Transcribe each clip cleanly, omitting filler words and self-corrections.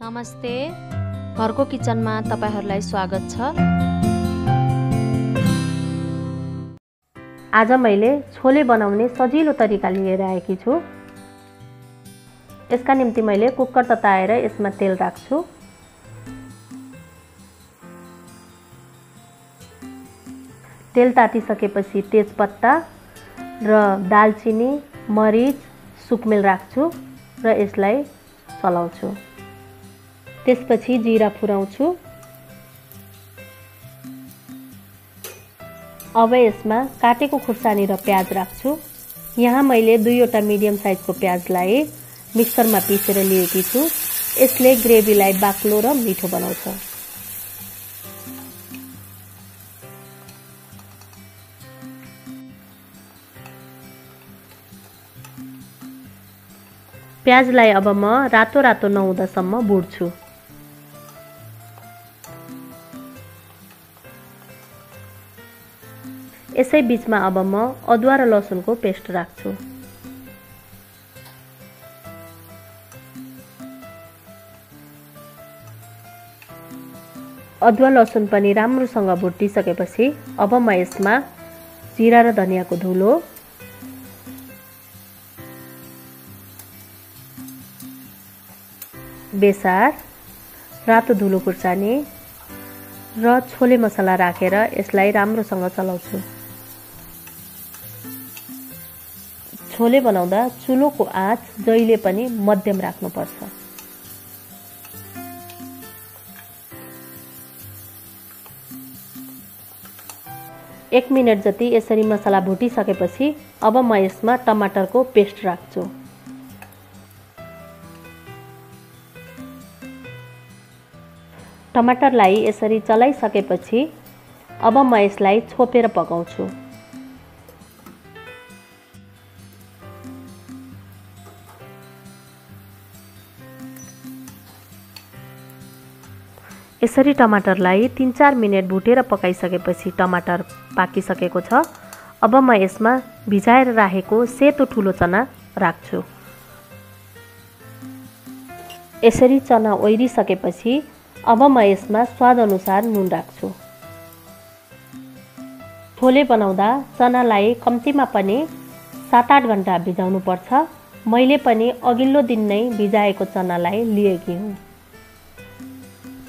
नमस्ते, घरको किचनमा तपाईहरुलाई स्वागत छ। आज मैले छोले बनाउने सजिलो तरिका लिएर आएकी छु। यसका निम्ति मैले कुकर तताएर यसमा तेल राख्छु। तेल तातिसकेपछि तेजपत्ता र दालचिनी, मरिच, सुकमेल राख्छु र यसलाई चलाउँछु। त्यसपछि जीरा फुराउँछु। अब यसमा काटेको खुर्सानी र प्याज राख्छु। यहाँ मैले 2वटा मिडियम साइजको प्याजलाई मिक्सरमा पिसेर लिएकी छु। यसले ग्रेभीलाई बाक्लो र मिठो बनाउँछ। प्याजलाई अब म रातो रातो नहुँदासम्म भुट्छु। यसै बीचमा अब म अदुवा र लसुनको पेस्ट राख्छु। अदुवा लसुन पनि राम्रोसँग भुटिसकेपछि अब म यसमा जिरा र धनियाको धुलो, बेसार, रातो धुलो खुर्सानी र छोले मसला राखेर यसलाई राम्रोसँग चलाउँछु। छोले बनाउँदा चुलोको आँच जहिले पनि मध्यम राख्नुपर्छ। एक मिनेट जति यसरी मसला भुटिसकेपछि अब म यसमा टमाटरको पेस्ट राख्छु। टमाटरलाई यसरी चलाइसकेपछि अब म यसलाई छोपेर पकाउँछु। यसरी टमाटरलाई 3-4 मिनेट भुटेर पकाइसकेपछि टमाटर पाकिसकेको छ। अब म यसमा भिजाएर राखेको सेतो ठुलो चना राख्छु। यसरी चना ओइरिसकेपछि अब म यसमा स्वाद अनुसार नुन राख्छु। छोले बनाउँदा चनालाई कम्तीमा पनि 7-8 घण्टा भिजाउनु पर्छ। मैले पनि अघिल्लो दिन नै भिजाएको चनालाई लिएकी हुँ।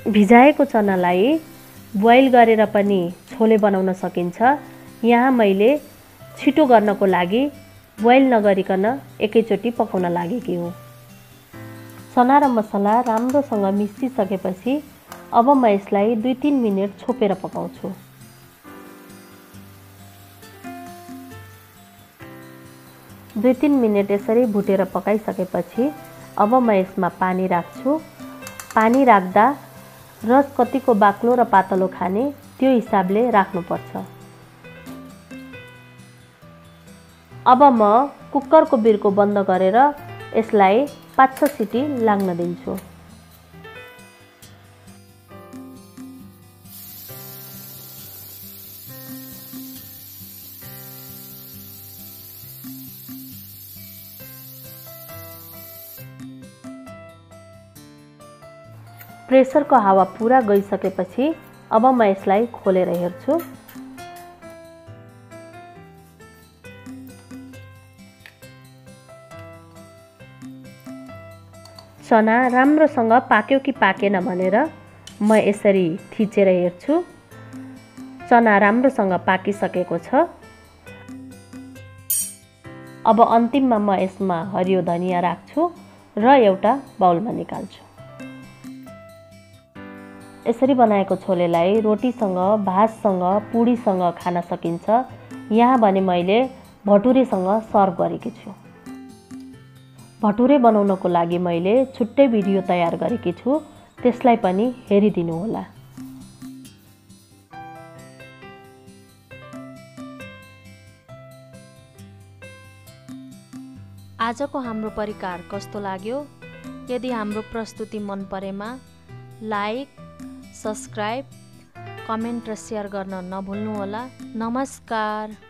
भिजाएको चनालाई बोइल गरेर पनि छोले बनाउन सकिन्छ। यहाँ मैले छिटो गर्नको लागि बोइल नगरिकन एकैचोटि पकाउन लागेकी हुँ। चना र मसला राम्रोसँग मिसिसकेपछि अब म यसलाई 2-3 मिनेट छोपेर पकाउँछु। दुई 3 मिनेट यसरी भुटेर पकाइसकेपछि अब म यसमा पानी राख्छु। पानी राख्दा रस कतिको बाक्लो र पातलो खाने त्यो हिसाबले राख्नुपर्छ। अब म कुकरको बिर्को बन्द गरेर यसलाई 5-6 सिटी लाग्न दिन्छु। प्रेसरको हावा पुरा गइसकेपछि अब म यसलाई खोलेर हेर्छु। चना राम्रोसँग पाक्यो कि पाकेन भनेर म यसरी थिचेर हेर्छु। चना राम्रोसँग पाकिसकेको छ। अब अन्तिममा म यसमा हरियो धनिया राख्छु र एउटा बाउलमा निकाल्छु। यसरी बनाएको छोलेलाई रोटीसँग, भातसँग, पुडीसँग खान सकिन्छ। यहाँ भने मैले भटुरेसँग सर्भ गरेकी छु। भटुरे बनाउनको लागि मैले छुट्टै भिडियो तयार गरेकी छु। त्यसलाई पनि हेरिदिनु होला। आजको हाम्रो परिकार कस्तो लाग्यो? यदि हाम्रो प्रस्तुति मन परेमा लाइक, सब्स्क्राइब, कमेन्ट र शेयर गर्न नभुल्नुहोला। नमस्कार।